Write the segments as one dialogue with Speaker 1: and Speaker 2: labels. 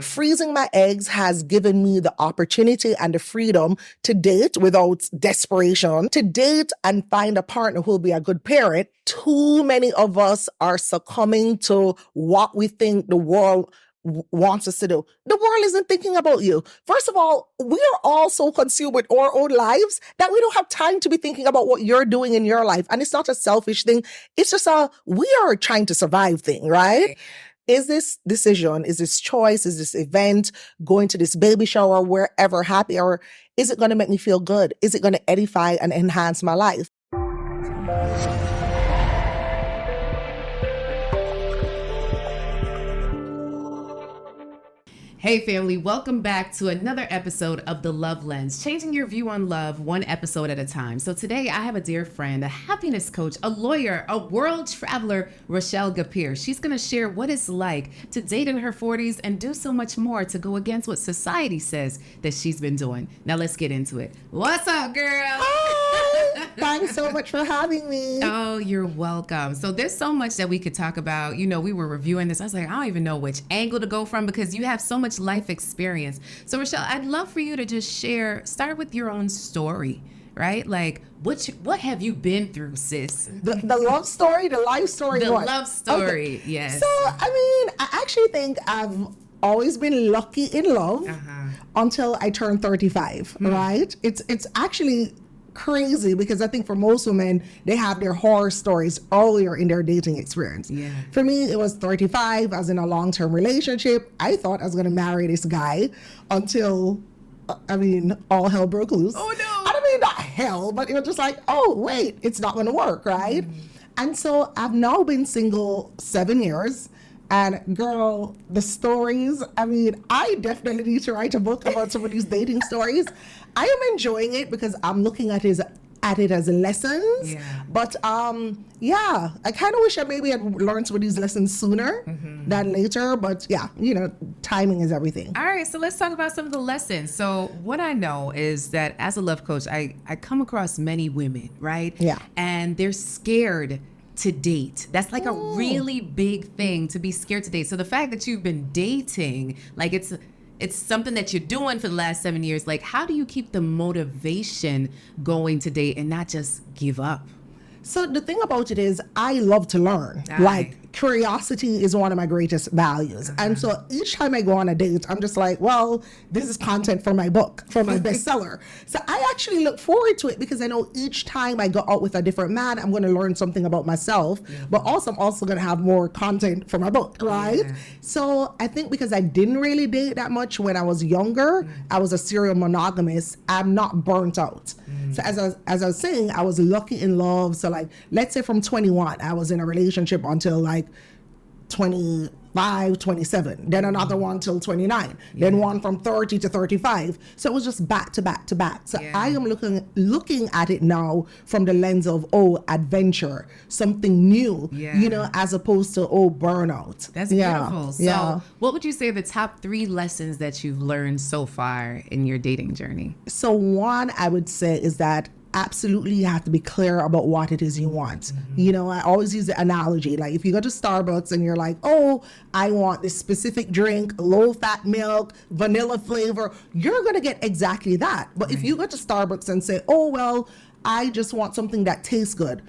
Speaker 1: Freezing my eggs has given me the opportunity and the freedom to date without desperation, to date and find a partner who will be a good parent. Too many of us are succumbing to what we think the world wants us to do. The world isn't thinking about you. First of all, we are all so consumed with our own lives that we don't have time to be thinking about what you're doing in your life. And it's not a selfish thing. It's just we are trying to survive thing, right? Is this decision, is this choice, is this event, going to this baby shower, wherever, happy hour, is it going to make me feel good? Is it going to edify and enhance my life?
Speaker 2: Hey family, welcome back to another episode of The Love Lens, changing your view on love one episode at a time. So today I have a dear friend, a happiness coach, a lawyer, a world traveler, Rochelle Gapere. She's going to share what it's like to date in her 40s and do so much more to go against what society says that she's been doing. Now let's get into it. What's up, girl?
Speaker 1: Hi. Thanks so much for having me.
Speaker 2: Oh, you're welcome. So there's so much that we could talk about. You know, we were reviewing this. I was like, I don't even know which angle to go from because you have so much life experience. So Rochelle, I'd love for you to just start with your own story, right? Like what have you been through, sis?
Speaker 1: The love story, the life story.
Speaker 2: The love story, okay. Yes.
Speaker 1: So, I actually think I've always been lucky in love until I turned 35, right? It's actually crazy because I think for most women, they have their horror stories earlier in their dating experience. Yeah. For me, it was 35. I was in a long-term relationship. I thought I was going to marry this guy until, all hell broke loose.
Speaker 2: Oh, no.
Speaker 1: I mean, not hell, but it was just like, oh, wait, it's not going to work, right? And so I've now been single 7 years. And girl, the stories, I definitely need to write a book about some of these dating stories. I am enjoying it because I'm looking at it as lessons. Yeah. But I kind of wish I maybe had learned some of these lessons sooner than later. But yeah, timing is everything.
Speaker 2: All right, so let's talk about some of the lessons. So what I know is that as a love coach, I come across many women, right? Yeah. And they're scared to date. That's like a really big thing, to be scared to date. So the fact that you've been dating, like it's something that you're doing for the last 7 years, like how do you keep the motivation going to date and not just give up?
Speaker 1: So the thing about it is I love to learn. Like curiosity is one of my greatest values. And so each time I go on a date, I'm just like, well, this is content for my book, for my bestseller. So I actually look forward to it because I know each time I go out with a different man, I'm going to learn something about myself, but also I'm also going to have more content for my book, right? So I think because I didn't really date that much when I was younger, I was a serial monogamist, I'm not burnt out. So as I was saying, I was lucky in love. So like, let's say from 21, I was in a relationship until like 25, 27, then another one till 29, then one from 30 to 35. So it was just back to back to back. So I am looking at it now from the lens of, adventure, something new, as opposed to, burnout.
Speaker 2: That's beautiful. So what would you say are the top 3 lessons that you've learned so far in your dating journey?
Speaker 1: So one, I would say is that absolutely you have to be clear about what it is you want. I always use the analogy, like if you go to Starbucks and you're like, oh, I want this specific drink, low fat milk, vanilla flavor, you're going to get exactly that. But if you go to Starbucks and say, oh, well, I just want something that tastes good,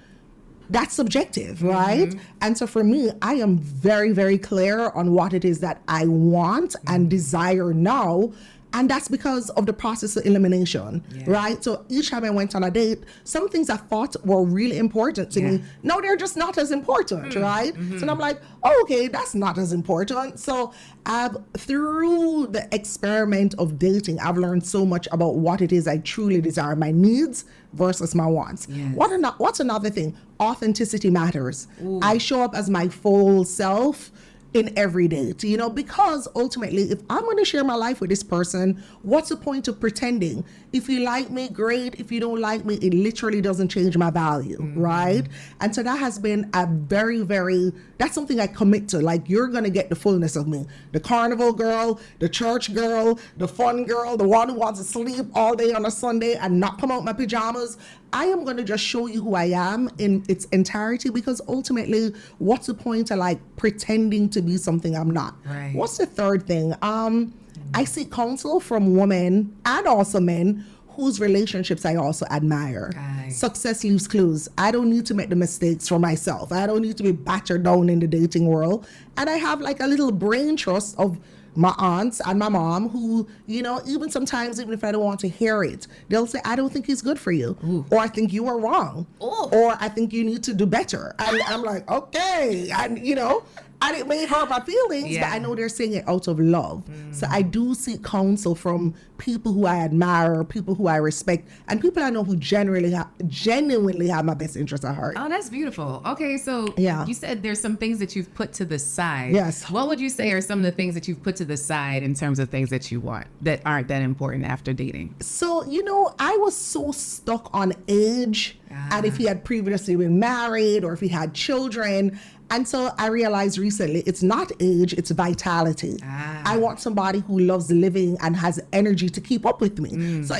Speaker 1: that's subjective, right? And so for me, I am very, very clear on what it is that I want and desire now. And that's because of the process of elimination, right? So each time I went on a date, some things I thought were really important to me, no, they're just not as important, right? So I'm like, okay, that's not as important. So through the experiment of dating, I've learned so much about what it is I truly desire, my needs versus my wants. What's another thing? Authenticity matters. I show up as my full self in every date, because ultimately, if I'm going to share my life with this person, what's the point of pretending? If you like me, great. If you don't like me, it literally doesn't change my value, right? And so that has been a very, very, that's something I commit to. Like, you're going to get the fullness of me. The carnival girl, the church girl, the fun girl, the one who wants to sleep all day on a Sunday and not come out my pajamas. I am going to just show you who I am in its entirety, because ultimately, what's the point of like pretending to to be something I'm not.
Speaker 2: Right.
Speaker 1: What's the third thing? I seek counsel from women and also men whose relationships I also admire.
Speaker 2: Right.
Speaker 1: Success leaves clues. I don't need to make the mistakes for myself. I don't need to be battered down in the dating world. And I have like a little brain trust of my aunts and my mom who, you know, even sometimes, even if I don't want to hear it, they'll say, I don't think he's good for you. Ooh. Or I think you are wrong. Ooh. Or I think you need to do better. And I'm like, okay. And, you know, and it may hurt my feelings, but I know they're saying it out of love. So I do seek counsel from people who I admire, people who I respect, and people I know who genuinely have my best interest at heart.
Speaker 2: Oh, that's beautiful. Okay, so you said there's some things that you've put to the side.
Speaker 1: Yes.
Speaker 2: What would you say are some of the things that you've put to the side in terms of things that you want that aren't that important after dating?
Speaker 1: So, you know, I was so stuck on age and if he had previously been married or if he had children. And so I realized recently it's not age, it's vitality. I want somebody who loves living and has energy to keep up with me. So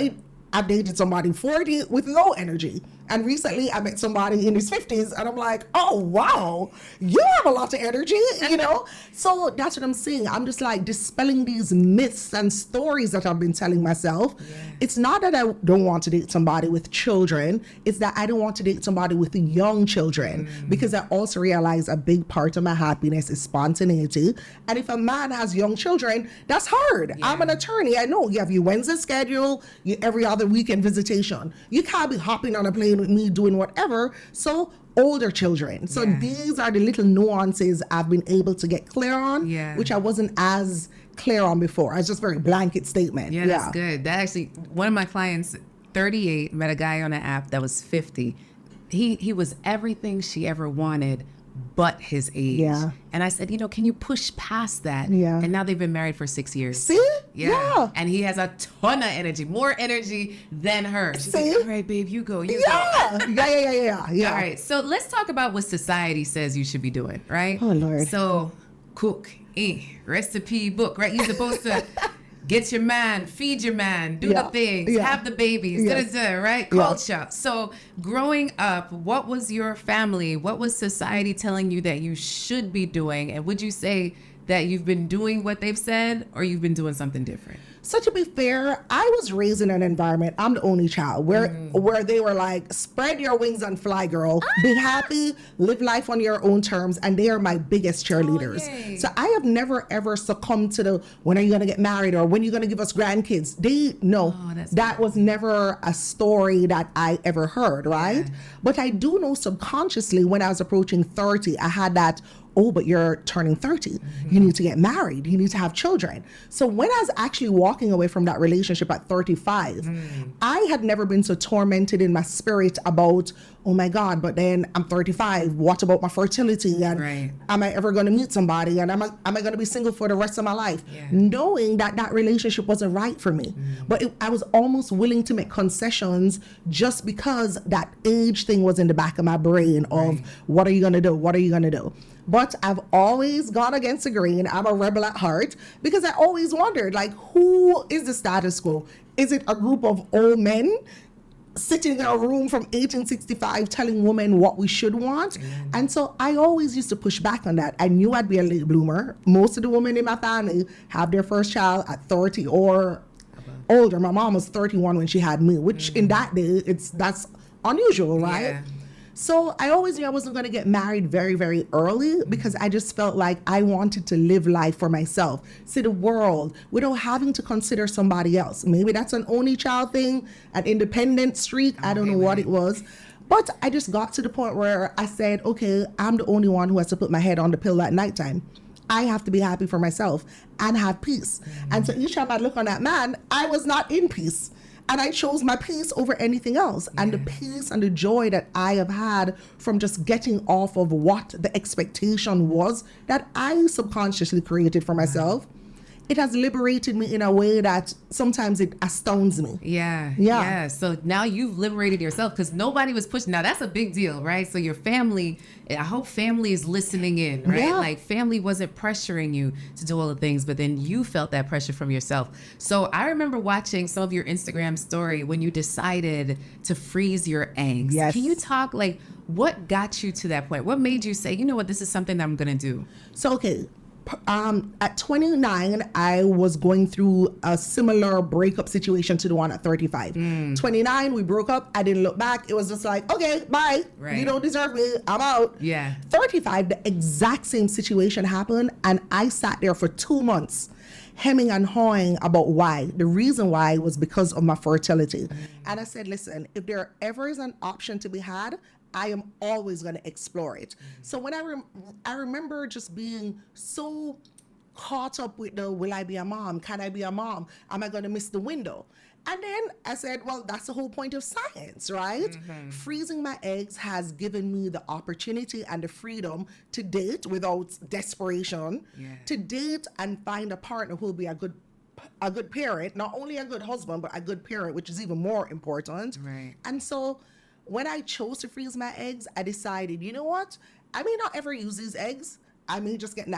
Speaker 1: I've dated somebody 40 with low energy. And recently I met somebody in his 50s and I'm like, oh, wow, you have a lot of energy, you know? So that's what I'm saying. I'm just like dispelling these myths and stories that I've been telling myself. Yeah. It's not that I don't want to date somebody with children. It's that I don't want to date somebody with young children because I also realize a big part of my happiness is spontaneity. And if a man has young children, that's hard. Yeah. I'm an attorney. I know you have your Wednesday schedule, your every other weekend visitation. You can't be hopping on a plane with me doing whatever. So older children. So these are the little nuances I've been able to get clear on, which I wasn't as clear on before. It's just very blanket statement.
Speaker 2: Yeah, that's good. That actually, one of my clients, 38, met a guy on an app that was 50. He was everything she ever wanted but his age. Yeah. And I said, you know, can you push past that? Yeah. And now they've been married for 6 years.
Speaker 1: See? Yeah.
Speaker 2: And he has a ton of energy, more energy than her. She's like, all right, babe, you go.
Speaker 1: Yeah. Yeah.
Speaker 2: All right. So let's talk about what society says you should be doing, right?
Speaker 1: Oh, Lord.
Speaker 2: So cook, eat, recipe book, right? You're supposed to get your man, feed your man, do the things, have the babies, right? Culture. So growing up, what was your family, what was society telling you that you should be doing? And would you say that you've been doing what they've said or you've been doing something different?
Speaker 1: So to be fair, I was raised in an environment, I'm the only child, where they were like, spread your wings and fly, girl. Be happy, live life on your own terms. And they are my biggest cheerleaders. So I have never, ever succumbed to the, when are you going to get married or when are you going to give us grandkids? That was never a story that I ever heard, right? Yeah. But I do know subconsciously when I was approaching 30, I had that, oh, but you're turning 30. You need to get married. You need to have children. So when I was actually walking away from that relationship at 35, I had never been so tormented in my spirit about, oh my God, but then I'm 35. What about my fertility? And am I ever going to meet somebody? And am I going to be single for the rest of my life? Yeah. Knowing that that relationship wasn't right for me. But I was almost willing to make concessions just because that age thing was in the back of my brain of what are you going to do? What are you going to do? But I've always gone against the grain. I'm a rebel at heart because I always wondered, like, who is the status quo? Is it a group of old men sitting in a room from 1865 telling women what we should want? And so I always used to push back on that. I knew I'd be a late bloomer. Most of the women in my family have their first child at 30 or older. My mom was 31 when she had me, which in that day, that's unusual, right? Yeah. So I always knew I wasn't going to get married very, very early because I just felt like I wanted to live life for myself, see the world without having to consider somebody else. Maybe that's an only child thing, an independent streak. I don't know what it was. But I just got to the point where I said, okay, I'm the only one who has to put my head on the pillow at nighttime. I have to be happy for myself and have peace. And so each time I look on that man, I was not in peace. And I chose my peace over anything else. And the peace and the joy that I have had from just getting off of what the expectation was that I subconsciously created for myself, it has liberated me in a way that sometimes it astounds me.
Speaker 2: Yeah. So now you've liberated yourself because nobody was pushing. Now that's a big deal, right? So your family, I hope family is listening in, right?
Speaker 1: Yeah.
Speaker 2: Like family wasn't pressuring you to do all the things, but then you felt that pressure from yourself. So I remember watching some of your Instagram story when you decided to freeze your angst.
Speaker 1: Yes.
Speaker 2: Can you talk, like, what got you to that point? What made you say, you know what, this is something that I'm going to do?
Speaker 1: So, okay. At 29, I was going through a similar breakup situation to the one at 35. 29, we broke up. I didn't look back. It was just like, okay, bye.
Speaker 2: Right.
Speaker 1: You don't deserve me. I'm out.
Speaker 2: Yeah.
Speaker 1: 35, the exact same situation happened. And I sat there for 2 months hemming and hawing about why. The reason why was because of my fertility. And I said, listen, if there ever is an option to be had, I am always going to explore it. So when I remember just being so caught up with the, will I be a mom? Can I be a mom? Am I going to miss the window? And then I said, well, that's the whole point of science, right? Freezing my eggs has given me the opportunity and the freedom to date without desperation, to date and find a partner who will be a good parent, not only a good husband, but a good parent, which is even more important.
Speaker 2: Right.
Speaker 1: And so when I chose to freeze my eggs, I decided, you know what? I may not ever use these eggs. I may just get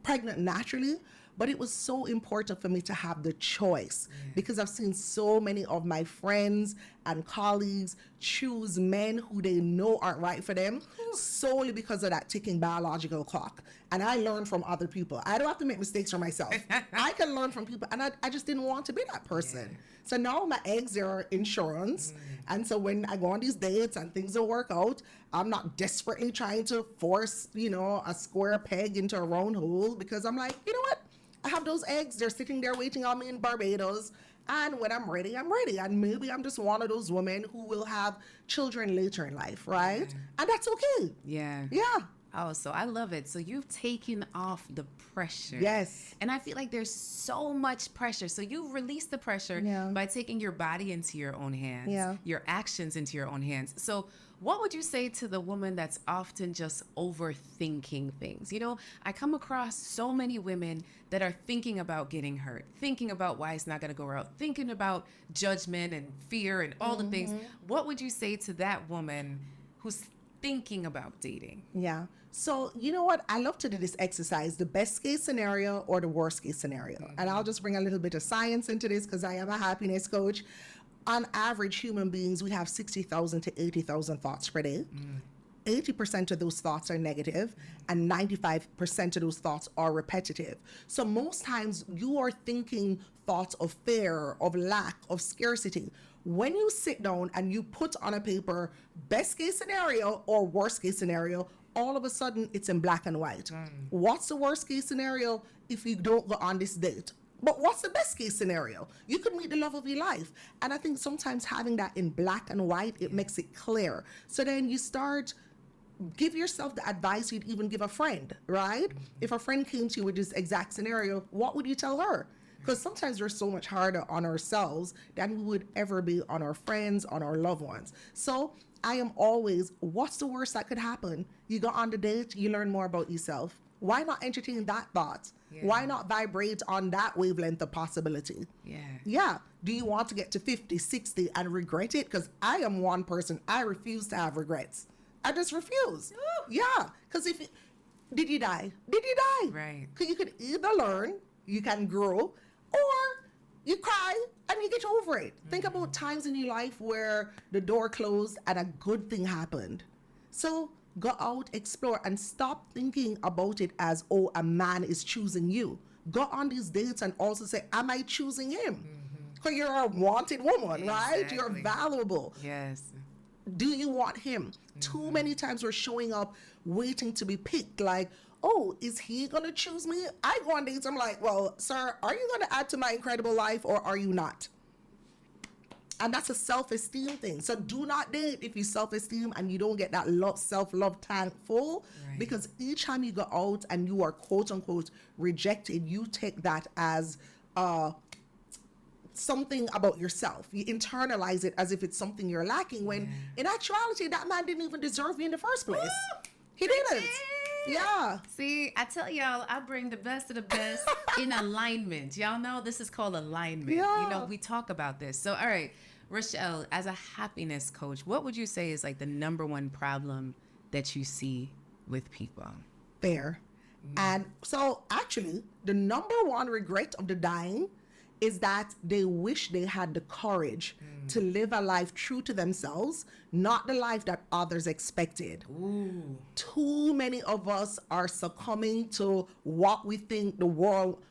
Speaker 1: pregnant naturally, but it was so important for me to have the choice because I've seen so many of my friends and colleagues choose men who they know aren't right for them solely because of that ticking biological clock. And I learn from other people. I don't have to make mistakes for myself. I can learn from people, and I just didn't want to be that person. So now my eggs are insurance. And so when I go on these dates and things don't work out, I'm not desperately trying to force, a square peg into a round hole, because I'm like, you know what? I have those eggs. They're sitting there waiting on me in Barbados. And when I'm ready, I'm ready. And maybe I'm just one of those women who will have children later in life, right? And that's okay.
Speaker 2: Yeah.
Speaker 1: Yeah.
Speaker 2: Oh, so I love it. So you've taken off the pressure.
Speaker 1: Yes.
Speaker 2: And I feel like there's so much pressure. So you've released the pressure by taking your body into your own hands, your actions into your own hands. So what would you say to the woman that's often just overthinking things? I come across so many women that are thinking about getting hurt, thinking about why it's not going to go out, thinking about judgment and fear and all the things. What would you say to that woman who's thinking about dating?
Speaker 1: Yeah. So, you know what? I love to do this exercise, the best case scenario or the worst case scenario. And I'll just bring a little bit of science into this because I am a happiness coach. On average, human beings, we have 60,000 to 80,000 thoughts per day. 80% of those thoughts are negative and 95% of those thoughts are repetitive. So most times you are thinking thoughts of fear, of lack, of scarcity. When you sit down and you put on a paper best case scenario or worst case scenario, all of a sudden it's in black and white. What's the worst case scenario if you don't go on this date? But what's the best case scenario? You could meet the love of your life. And I think sometimes having that in black and white, it makes it clear. So then you give yourself the advice you'd even give a friend, right? If a friend came to you with this exact scenario, what would you tell her? Because sometimes we're so much harder on ourselves than we would ever be on our friends, on our loved ones. So I am always, what's the worst that could happen? You go on the date, you learn more about yourself. Why not entertain that thought? Why not vibrate on that wavelength of possibility? Yeah. Do you want to get to 50, 60 and regret it? Because I am one person, I refuse to have regrets. I just refuse. Yeah. Because did you die? Did you die?
Speaker 2: Right.
Speaker 1: Because you could either learn, you can grow, or you cry and you get over it. Think about times in your life where the door closed and a good thing happened. So go out, explore, and stop thinking about it as, oh, a man is choosing you. Go on these dates and also say, am I choosing him? Because you're a wanted woman, right? You're valuable.
Speaker 2: Yes.
Speaker 1: Do you want him? Too many times we're showing up waiting to be picked, like, oh, is he going to choose me? I go on dates, I'm like, well, sir, are you going to add to my incredible life or are you not? And that's a self-esteem thing. So do not date if you self-esteem and you don't get that self-love tank full. Because each time you go out and you are quote-unquote rejected, you take that as something about yourself. You internalize it as if it's something you're lacking, when in actuality, that man didn't even deserve you in the first place. He didn't. Yeah.
Speaker 2: See, I tell y'all, I bring the best of the best in alignment. Y'all know this is called alignment.
Speaker 1: Yeah.
Speaker 2: We talk about this. So, all right, Rochelle, as a happiness coach, what would you say is like the number one problem that you see with people?
Speaker 1: Fear. And so actually, the number one regret of the dying is that they wish they had the courage to live a life true to themselves, not the life that others expected.
Speaker 2: Ooh.
Speaker 1: Too many of us are succumbing to what we think the world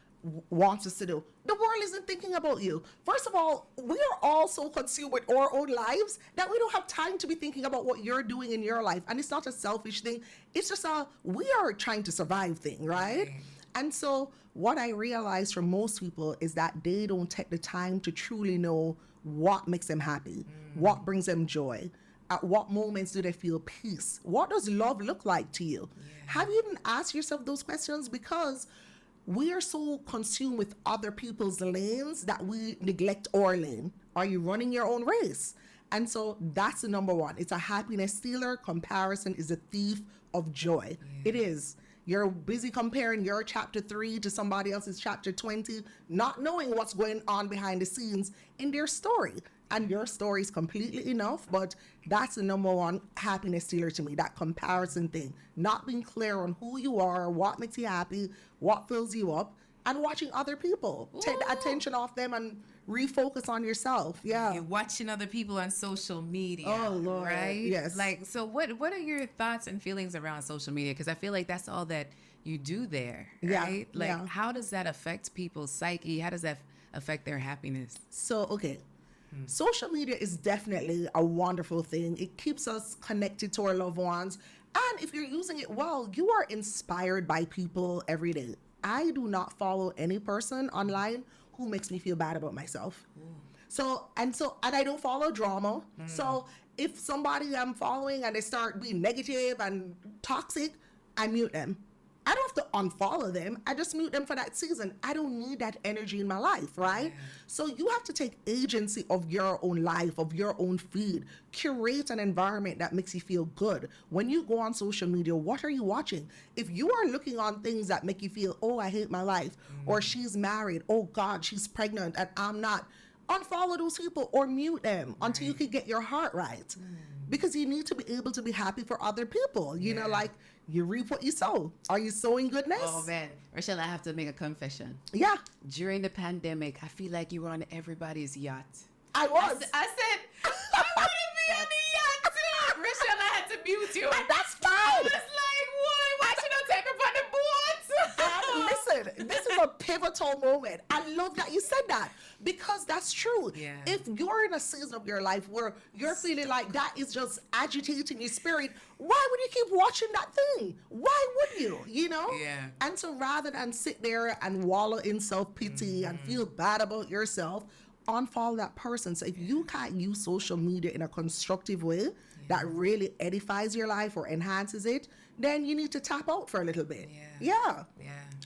Speaker 1: wants us to do. The world isn't thinking about you. First of all, we are all so consumed with our own lives that we don't have time to be thinking about what you're doing in your life. And it's not a selfish thing. It's just we are trying to survive thing, right? And so what I realize for most people is that they don't take the time to truly know what makes them happy, what brings them joy. At what moments do they feel peace? What does love look like to you? Have you even asked yourself those questions? Because we are so consumed with other people's lanes that we neglect our lane. Are you running your own race? And so that's the number one. It's a happiness stealer. Comparison is a thief of joy. It is. You're busy comparing your chapter 3 to somebody else's chapter 20, not knowing what's going on behind the scenes in their story. And your story is completely enough, but that's the number one happiness stealer to me, that comparison thing. Not being clear on who you are, what makes you happy, what fills you up, and watching other people. Take the attention off them and refocus on yourself. Yeah.
Speaker 2: You're watching other people on social media.
Speaker 1: Oh, Lord.
Speaker 2: Right?
Speaker 1: Yes.
Speaker 2: Like, so what are your thoughts and feelings around social media? Because I feel like that's all that you do there, right? Like, how does that affect people's psyche? How does that affect their happiness?
Speaker 1: So, okay. Social media is definitely a wonderful thing. It keeps us connected to our loved ones. And if you're using it well, you are inspired by people every day. I do not follow any person online who makes me feel bad about myself. And I don't follow drama. So if somebody I'm following and they start being negative and toxic, I mute them. I don't have to unfollow them. I just mute them for that season. I don't need that energy in my life, right? So you have to take agency of your own life, of your own feed. Curate an environment that makes you feel good. When you go on social media, what are you watching? If you are looking on things that make you feel, oh, I hate my life, or she's married, oh God, she's pregnant and I'm not, unfollow those people or mute them until you can get your heart right. Because you need to be able to be happy for other people. You know, like you reap what you sow. Are you sowing goodness?
Speaker 2: Oh man, Rochelle, I have to make a confession.
Speaker 1: Yeah.
Speaker 2: During the pandemic, I feel like you were on everybody's yacht.
Speaker 1: I was.
Speaker 2: I said, I want to be on the yacht too. Rochelle, I had to mute you.
Speaker 1: And that's fine.
Speaker 2: I was like, why should I take me on the boat?
Speaker 1: Listen, this is a pivotal moment. I love that you said that because that's true.
Speaker 2: Yeah.
Speaker 1: If you're in a season of your life where you're feeling like that is just agitating your spirit, why would you keep watching that thing? Why would you? You know?
Speaker 2: Yeah.
Speaker 1: And so rather than sit there and wallow in self-pity and feel bad about yourself, unfollow that person. So if you can't use social media in a constructive way that really edifies your life or enhances it, then you need to tap out for a little bit. Yeah.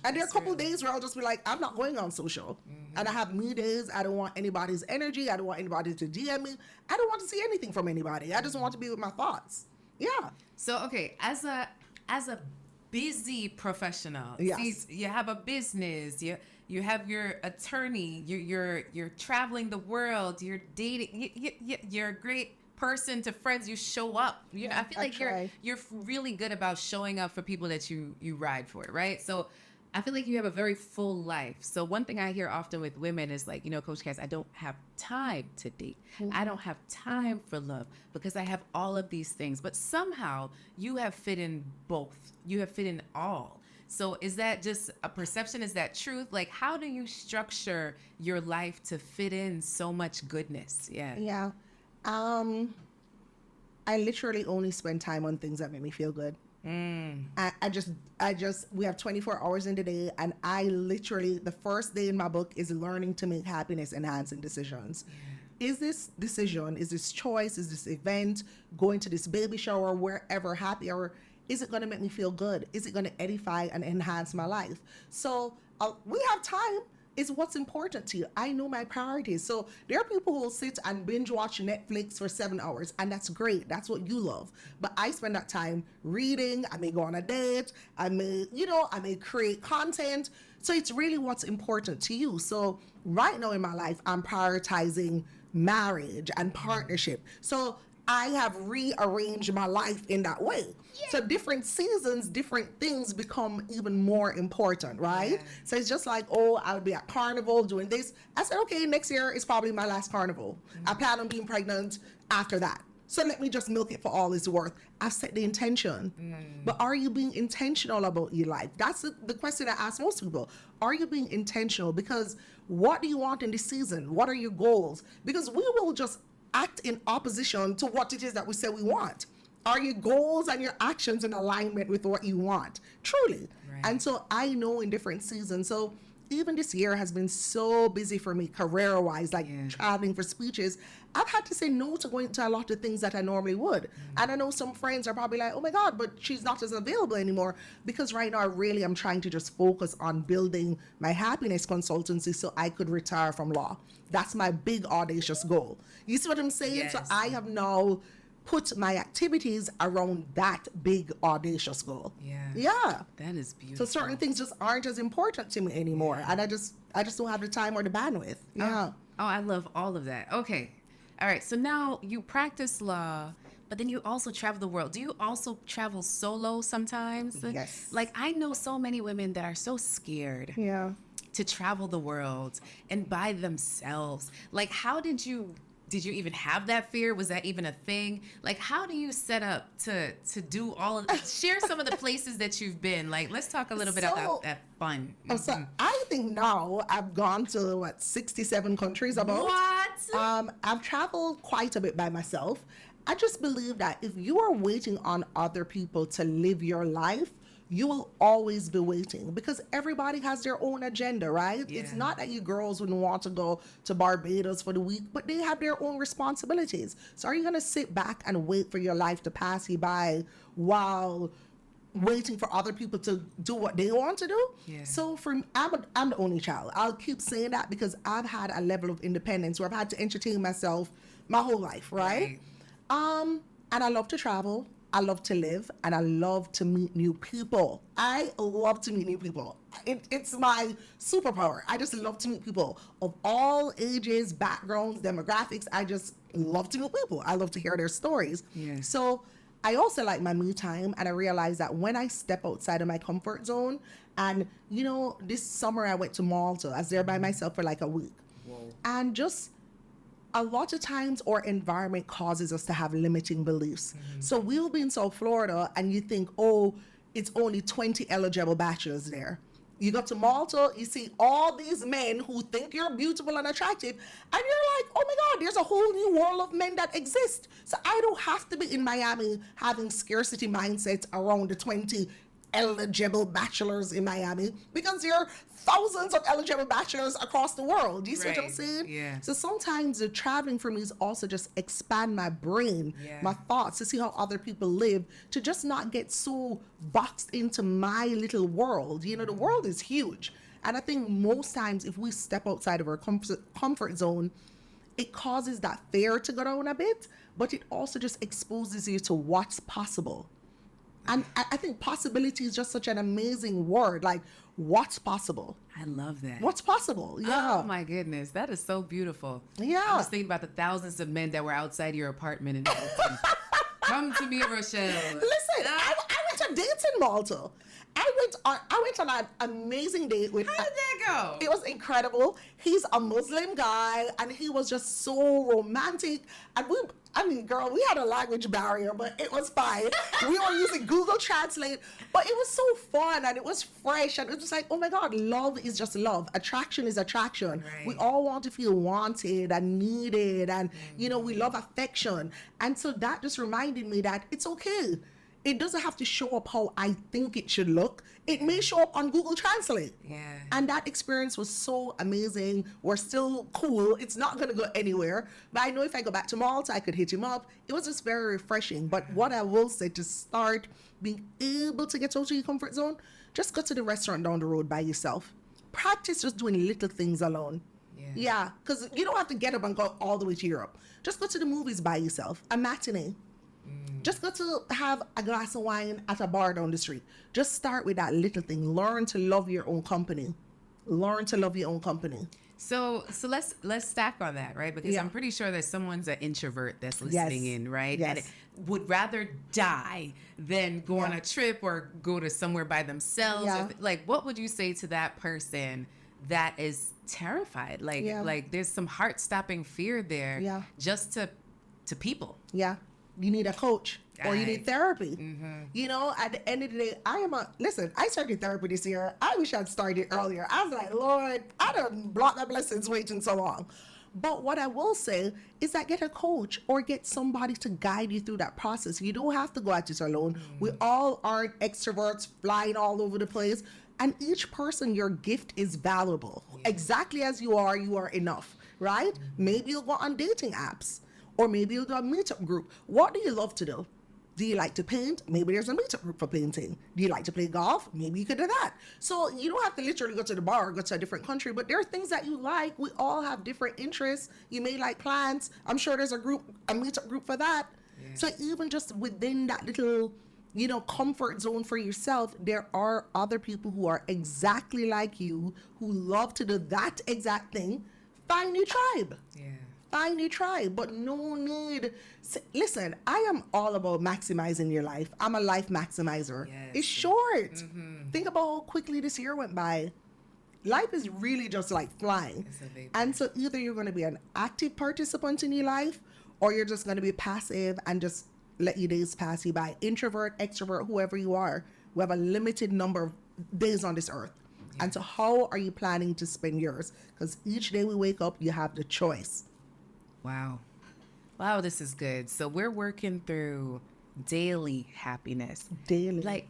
Speaker 1: And there are a couple of days where I'll just be like, I'm not going on social. And I have me days. I don't want anybody's energy. I don't want anybody to DM me. I don't want to see anything from anybody. I just want to be with my thoughts. Yeah.
Speaker 2: So, okay, as a busy professional,
Speaker 1: yes.
Speaker 2: you have a business, you have your attorney, you're traveling the world, you're dating, you're a great person to friends, you show up. I feel like you're really good about showing up for people that you ride for, right? So I feel like you have a very full life. So one thing I hear often with women is like, Coach Cass, I don't have time to date. I don't have time for love because I have all of these things. But somehow you have fit in both. You have fit in all. So is that just a perception? Is that truth? Like, how do you structure your life to fit in so much goodness?
Speaker 1: Yeah. I literally only spend time on things that make me feel good. I just, we have 24 hours in the day, and I literally, the first day in my book is learning to make happiness enhancing decisions. Is this decision, is this choice, is this event, going to this baby shower, wherever, happy hour, is it going to make me feel good? Is it going to edify and enhance my life? So we have time. Is what's important to you. I know my priorities. So there are people who will sit and binge watch Netflix for 7 hours, and that's great. That's what you love. But I spend that time reading. I may go on a date. I may create content. So it's really what's important to you. So right now in my life, I'm prioritizing marriage and partnership. So I have rearranged my life in that way. Yeah. So different seasons, different things become even more important, right? Yeah. So it's just like, oh, I would be at Carnival doing this. I said, okay, next year is probably my last Carnival. I plan on being pregnant after that. So let me just milk it for all it's worth. I've set the intention. But are you being intentional about your life? That's the question I ask most people. Are you being intentional? Because what do you want in this season? What are your goals? Because we will just act in opposition to what it is that we say we want. Are your goals and your actions in alignment with what you want? Truly. Right. And so I know in different seasons. So even this year has been so busy for me career-wise, like traveling for speeches. I've had to say no to going to a lot of things that I normally would. And I know some friends are probably like, oh my God, but she's not as available anymore. Because right now, really, I'm trying to just focus on building my happiness consultancy so I could retire from law. That's my big, audacious goal. You see what I'm saying? Yes. So I have now put my activities around that big audacious goal. Yeah.
Speaker 2: That is beautiful.
Speaker 1: So certain things just aren't as important to me anymore. And I just don't have the time or the bandwidth. Yeah.
Speaker 2: Oh, I love all of that. Okay. All right. So now you practice law, but then you also travel the world. Do you also travel solo sometimes?
Speaker 1: Yes.
Speaker 2: Like I know so many women that are so scared.
Speaker 1: Yeah.
Speaker 2: To travel the world and by themselves. Like how did you even have that fear? Was that even a thing? Like, how do you set up to do all of that? Share some of the places that you've been. Like, let's talk a little bit about that fun.
Speaker 1: So I think now I've gone to 67 countries about.
Speaker 2: What?
Speaker 1: I've traveled quite a bit by myself. I just believe that if you are waiting on other people to live your life, you will always be waiting because everybody has their own agenda, right? Yeah. It's not that you girls wouldn't want to go to Barbados for the week, but they have their own responsibilities. So are you going to sit back and wait for your life to pass you by while waiting for other people to do what they want to do?
Speaker 2: Yeah.
Speaker 1: So I'm the only child. I'll keep saying that because I've had a level of independence where I've had to entertain myself my whole life, right? And I love to travel. I love to live and I love to meet new people. I love to meet new people. It's my superpower. I just love to meet people of all ages, backgrounds, demographics. I just love to meet people. I love to hear their stories.
Speaker 2: Yeah.
Speaker 1: So I also like my me time, and I realize that when I step outside of my comfort zone, and this summer I went to Malta. I was there by myself for like a week.
Speaker 2: Whoa.
Speaker 1: And just a lot of times our environment causes us to have limiting beliefs. Mm-hmm. So we'll be in South Florida and you think, oh, it's only 20 eligible bachelors there. You go to Malta, you see all these men who think you're beautiful and attractive, and you're like, oh my God, there's a whole new world of men that exist. So I don't have to be in Miami having scarcity mindsets around the 20 eligible bachelors in Miami because there are thousands of eligible bachelors across the world. Do you see what I'm saying?
Speaker 2: Yeah.
Speaker 1: So sometimes the traveling for me is also just expand my brain, my thoughts, to see how other people live, to just not get so boxed into my little world. The world is huge. And I think most times if we step outside of our comfort zone, it causes that fear to go down a bit, but it also just exposes you to what's possible. And I think possibility is just such an amazing word. Like, what's possible?
Speaker 2: I love that.
Speaker 1: What's possible? Yeah.
Speaker 2: Oh, my goodness. That is so beautiful.
Speaker 1: Yeah.
Speaker 2: I was thinking about the thousands of men that were outside your apartment and come to me, Rochelle.
Speaker 1: Listen, I went to dates in Malta. I went on an amazing date with.
Speaker 2: How did that go?
Speaker 1: It was incredible. He's a Muslim guy, and he was just so romantic. And girl, we had a language barrier, but it was fine. We were using Google Translate, but it was so fun and it was fresh, and it was like, oh my God, love is just love. Attraction is attraction.
Speaker 2: Right.
Speaker 1: We all want to feel wanted and needed, and we love affection. And so that just reminded me that it's okay. It doesn't have to show up how I think it should look. It may show up on Google Translate.
Speaker 2: Yeah.
Speaker 1: And that experience was so amazing. We're still cool. It's not going to go anywhere. But I know if I go back to Malta, I could hit him up. It was just very refreshing. But what I will say, to start being able to get out of your comfort zone, just go to the restaurant down the road by yourself. Practice just doing little things alone. Yeah. Because you don't have to get up and go all the way to Europe. Just go to the movies by yourself. A matinee. Just go to have a glass of wine at a bar down the street. Just start with that little thing. Learn to love your own company. Learn to love your own company.
Speaker 2: So let's stack on that, right? Because I'm pretty sure that someone's an introvert that's listening in, right?
Speaker 1: Yes.
Speaker 2: And would rather die than go on a trip or go to somewhere by themselves.
Speaker 1: Yeah.
Speaker 2: Like, what would you say to that person that is terrified? Like there's some heart-stopping fear there.
Speaker 1: Yeah.
Speaker 2: Just to people.
Speaker 1: Yeah. You need a coach or you need therapy.
Speaker 2: Mm-hmm.
Speaker 1: You know, at the end of the day, I started therapy this year. I wish I'd started earlier. I was like, Lord, I done blocked my blessings waiting so long. But what I will say is that get a coach or get somebody to guide you through that process. You don't have to go at this alone. Mm-hmm. We all aren't extroverts flying all over the place. And each person, your gift is valuable. Yeah. Exactly as you are enough, right? Mm-hmm. Maybe you'll go on dating apps. Or maybe you'll do a meetup group. What do you love to do? Do you like to paint? Maybe there's a meetup group for painting. Do you like to play golf? Maybe you could do that. So you don't have to literally go to the bar or go to a different country, but there are things that you like. We all have different interests. You may like plants. I'm sure there's a meetup group for that. Yeah. So even just within that little, comfort zone for yourself, there are other people who are exactly like you, who love to do that exact thing. Find your tribe. Yeah. Find your tribe, but no need. Listen, I am all about maximizing your life. I'm a life maximizer. Yes. It's short. Mm-hmm. Think about how quickly this year went by. Life is really just like flying. And so either you're going to be an active participant in your life, or you're just going to be passive and just let your days pass you by. Introvert, extrovert, whoever you are, we have a limited number of days on this earth. Yeah. And so how are you planning to spend yours? Because each day we wake up, you have the choice.
Speaker 2: Wow, this is good. So we're working through daily happiness.
Speaker 1: Daily.
Speaker 2: Like,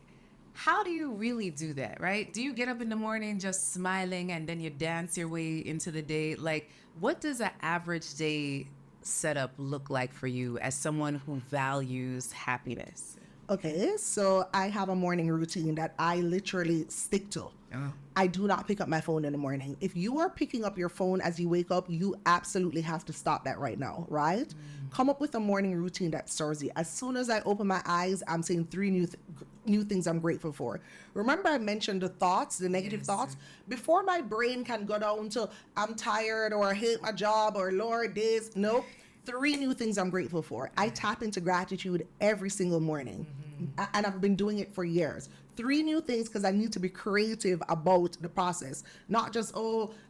Speaker 2: how do you really do that, right? Do you get up in the morning just smiling and then you dance your way into the day? Like, what does an average day setup look like for you as someone who values happiness?
Speaker 1: Okay, so I have a morning routine that I literally stick to. Oh. I do not pick up my phone in the morning. If you are picking up your phone as you wake up, you absolutely have to stop that right now, right? Come up with a morning routine that serves you. As soon as I open my eyes, I'm saying 3 new things I'm grateful for. Remember I mentioned the thoughts, the negative thoughts? Before my brain can go down to I'm tired or I hate my job or Lord this, nope. 3 new things I'm grateful for. I tap into gratitude every single morning. Mm-hmm. And I've been doing it for years. 3 new things because I need to be creative about the process. Not just,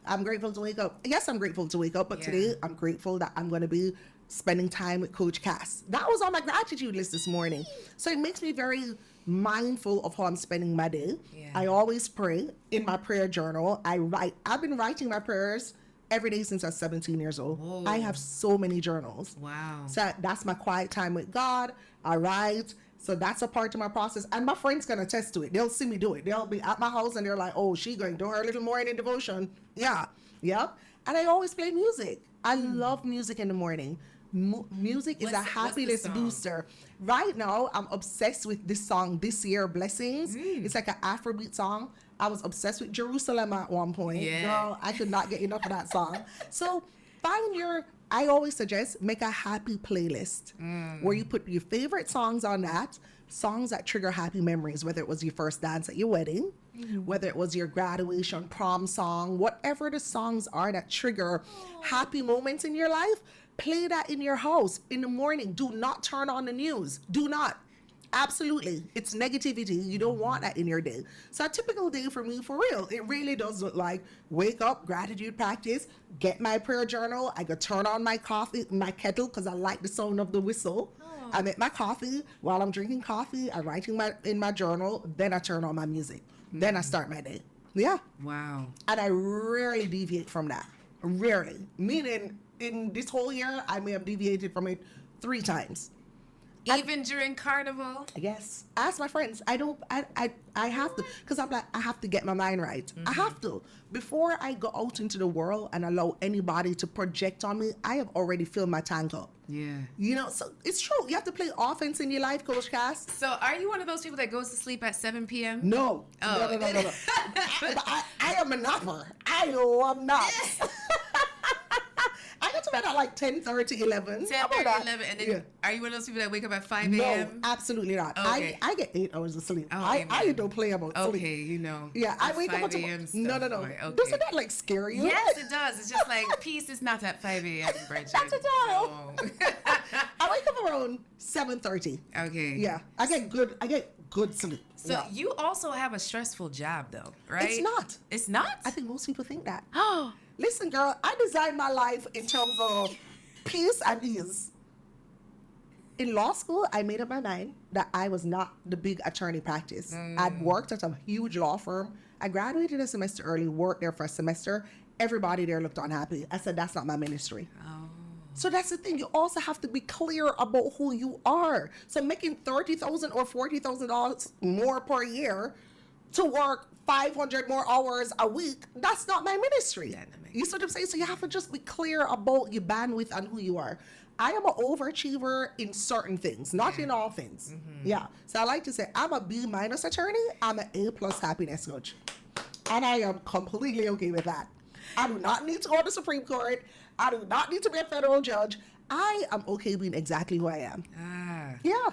Speaker 1: I'm grateful to wake up. Yes, I'm grateful to wake up, but today I'm grateful that I'm going to be spending time with Coach Cass. That was on my gratitude list this morning. So it makes me very mindful of how I'm spending my day. Yeah. I always pray in my prayer journal. I've been writing my prayers every day since I was 17 years old. Whoa. I have so many journals. Wow. So that's my quiet time with God. I write. So that's a part of my process. And my friends can attest to it. They'll see me do it. They'll be at my house and they're like, oh, she going to do her little morning devotion. Yeah. Yep. And I always play music. I love music in the morning. Music is a happiness booster. Right now, I'm obsessed with this song, This Year Blessings. It's like an Afrobeat song. I was obsessed with Jerusalem at one point. Yeah. Girl, I could not get enough of that song. So I always suggest make a happy playlist where you put your favorite songs on that, songs that trigger happy memories, whether it was your first dance at your wedding, whether it was your graduation, prom song, whatever the songs are that trigger happy moments in your life, play that in your house in the morning. Do not turn on the news. Do not. Absolutely. It's negativity. You don't want that in your day. So a typical day for me, for real, it really does look like wake up, gratitude practice, get my prayer journal. I go turn on my coffee, my kettle, because I like the sound of the whistle. Oh. I make my coffee. While I'm drinking coffee, I'm writing in my journal. Then I turn on my music. Then I start my day. Yeah.
Speaker 2: Wow.
Speaker 1: And I rarely deviate from that. Rarely. Meaning in this whole year, I may have deviated from it 3 times.
Speaker 2: Even during carnival?
Speaker 1: Yes. Ask my friends. I have to, because I'm like, I have to get my mind right. I have to. Before I go out into the world and allow anybody to project on me, I have already filled my tank up. Yeah. So it's true. You have to play offense in your life, Coach Cass.
Speaker 2: So are you one of those people that goes to sleep at 7 p.m.?
Speaker 1: No. Oh. No. I am a napper. I love naps. I go to bed at like 10:30, 11.
Speaker 2: 10:30, 11, and then are you one of those people that wake up at 5 a.m.?
Speaker 1: No, absolutely not.
Speaker 2: Okay.
Speaker 1: I get 8 hours of sleep.
Speaker 2: Oh,
Speaker 1: I don't play about sleep.
Speaker 2: Okay, you know.
Speaker 1: Yeah, I wake up at
Speaker 2: 5 a.m.
Speaker 1: No.
Speaker 2: Okay.
Speaker 1: Doesn't that like scare you?
Speaker 2: Yes, it does. It's just like peace is not at 5 a.m. Bridget.
Speaker 1: Not at all.
Speaker 2: No.
Speaker 1: I wake up around 7:30.
Speaker 2: Okay.
Speaker 1: Yeah, I get good sleep.
Speaker 2: So you also have a stressful job, though, right?
Speaker 1: It's not.
Speaker 2: It's not?
Speaker 1: I think most people think that.
Speaker 2: Oh.
Speaker 1: Listen, girl, I designed my life in terms of peace and ease. In law school, I made up my mind that I was not the big attorney practice. I'd worked at a huge law firm. I graduated a semester early, worked there for a semester. Everybody there looked unhappy. I said, that's not my ministry.
Speaker 2: Oh.
Speaker 1: So that's the thing. You also have to be clear about who you are. So making $30,000 or $40,000 more per year to work 500 more hours a week, that's not my ministry. You see what I'm saying? So you have to just be clear about your bandwidth and who you are. I am an overachiever in certain things, not in all things. Yeah. So I like to say I'm a B- attorney. I'm an A+ happiness coach. And I am completely okay with that. I do not need to go to the Supreme Court. I do not need to be a federal judge. I am okay being exactly who I am. Yeah.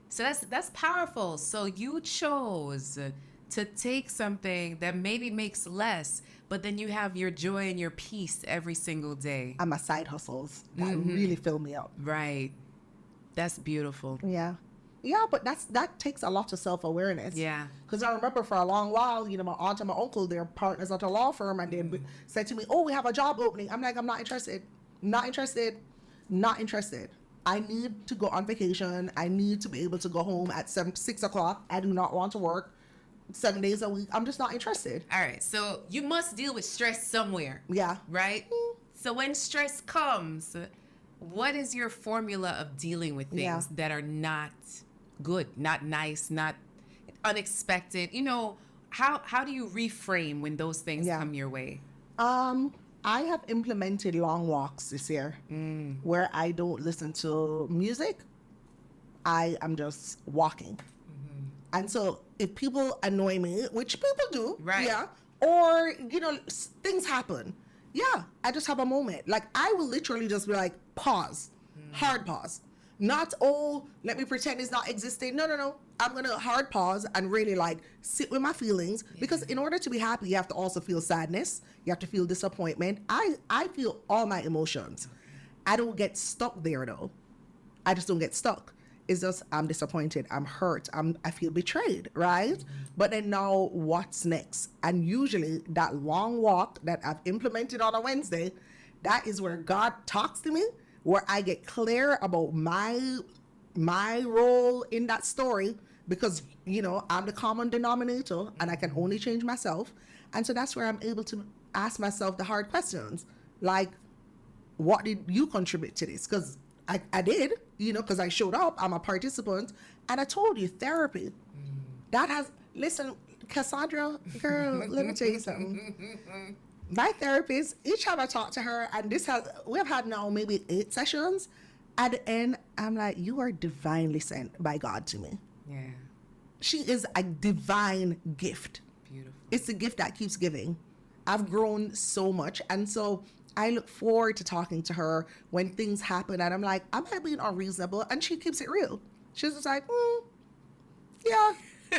Speaker 2: So that's powerful. So you chose to take something that maybe makes less, but then you have your joy and your peace every single day.
Speaker 1: And my side hustles that really fill me up.
Speaker 2: Right. That's beautiful.
Speaker 1: Yeah. Yeah, but that takes a lot of self-awareness.
Speaker 2: Yeah.
Speaker 1: Because I remember for a long while, you know, my aunt and my uncle, they're partners at a law firm, and they said to me, oh, we have a job opening. I'm like, I'm not interested. Not interested. Not interested. I need to go on vacation. I need to be able to go home at 6 o'clock. I do not want to work 7 days a week. I'm just not interested.
Speaker 2: All right. So you must deal with stress somewhere.
Speaker 1: Yeah.
Speaker 2: Right? So when stress comes, what is your formula of dealing with things that are not good, not nice, not unexpected? You know, how do you reframe when those things come your way?
Speaker 1: I have implemented long walks this year where I don't listen to music. I am just walking. And so if people annoy me, which people do,
Speaker 2: right?
Speaker 1: Yeah, or, you know, things happen. Yeah, I just have a moment. Like, I will literally just be like, pause, hard pause. Not, oh, let me pretend it's not existing. No. I'm going to hard pause and really like sit with my feelings, because in order to be happy, you have to also feel sadness. You have to feel disappointment. I feel all my emotions. I don't get stuck there though. I just don't get stuck. It's just, I'm disappointed, I'm hurt, I feel betrayed, right? But then now what's next? And usually that long walk that I've implemented on a Wednesday, that is where God talks to me, where I get clear about my role in that story, because, you know, I'm the common denominator and I can only change myself. And so that's where I'm able to ask myself the hard questions, like, what did you contribute to this? Because I did, you know, because I showed up, I'm a participant, and I told you, therapy. That has, listen, Cassandra, girl, let me tell you something. My therapist, each time I talk to her, and we have had now maybe 8 sessions, at the end, I'm like, you are divinely sent by God to me.
Speaker 2: Yeah.
Speaker 1: She is a divine gift.
Speaker 2: Beautiful.
Speaker 1: It's a gift that keeps giving. I've grown so much, and so I look forward to talking to her when things happen and I'm like, am I being unreasonable? And she keeps it real. She's just like, yeah,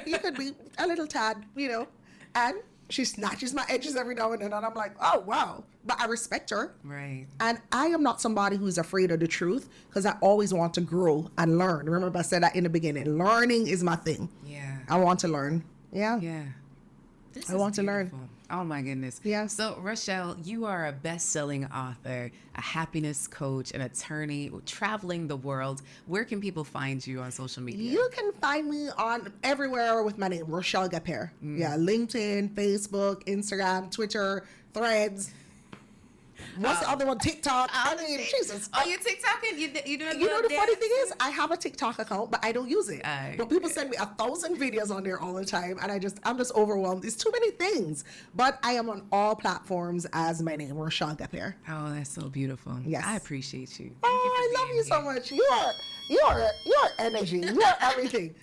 Speaker 1: you could be a little tad, you know. And she snatches my edges every now and then, and I'm like, oh, wow. But I respect her.
Speaker 2: Right.
Speaker 1: And I am not somebody who's afraid of the truth, because I always want to grow and learn. Remember I said that in the beginning. Learning is my thing.
Speaker 2: Yeah.
Speaker 1: I want to learn. Yeah.
Speaker 2: Yeah.
Speaker 1: I want to learn.
Speaker 2: Oh my goodness.
Speaker 1: Yeah.
Speaker 2: So Rochelle, you are a best-selling author, a happiness coach, an attorney, traveling the world. Where can people find you on social media?
Speaker 1: You can find me on everywhere with my name, Rochelle Gapere. Yeah, LinkedIn, Facebook, Instagram, Twitter, Threads. What's the other one? TikTok. I mean, Jesus.
Speaker 2: Oh, you're TikToking? You doing?
Speaker 1: You know the funny thing is, I have a TikTok account, but I don't use it. But people
Speaker 2: Okay.
Speaker 1: send me 1,000 videos on there all the time, and I'm just overwhelmed. It's too many things. But I am on all platforms as my name, Rochelle Gapere.
Speaker 2: Oh, that's so beautiful.
Speaker 1: Yes.
Speaker 2: I appreciate you. Thank
Speaker 1: Oh,
Speaker 2: you for
Speaker 1: I love
Speaker 2: being
Speaker 1: you so
Speaker 2: here.
Speaker 1: much. You are energy. You are everything.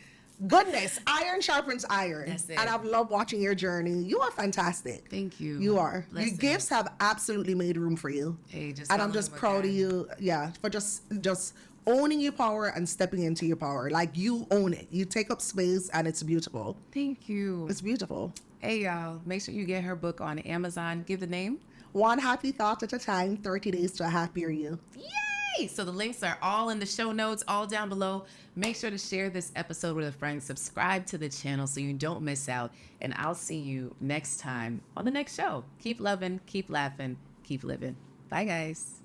Speaker 1: Goodness, iron sharpens iron.
Speaker 2: That's it.
Speaker 1: And I've loved watching your journey. You are fantastic.
Speaker 2: Thank you.
Speaker 1: You are.
Speaker 2: Blessings.
Speaker 1: Your gifts have absolutely made room for you.
Speaker 2: Hey, just
Speaker 1: and I'm just proud of you. Yeah, for just owning your power and stepping into your power. Like, you own it. You take up space, and it's beautiful.
Speaker 2: Thank you.
Speaker 1: It's beautiful.
Speaker 2: Hey, y'all, make sure you get her book on Amazon. Give the name.
Speaker 1: One Happy Thought at a Time, 30 Days to a Happier You.
Speaker 2: Yay! So the links are all in the show notes, all down below. Make sure to share this episode with a friend. Subscribe to the channel so you don't miss out. And I'll see you next time on the next show. Keep loving, keep laughing, keep living. Bye, guys.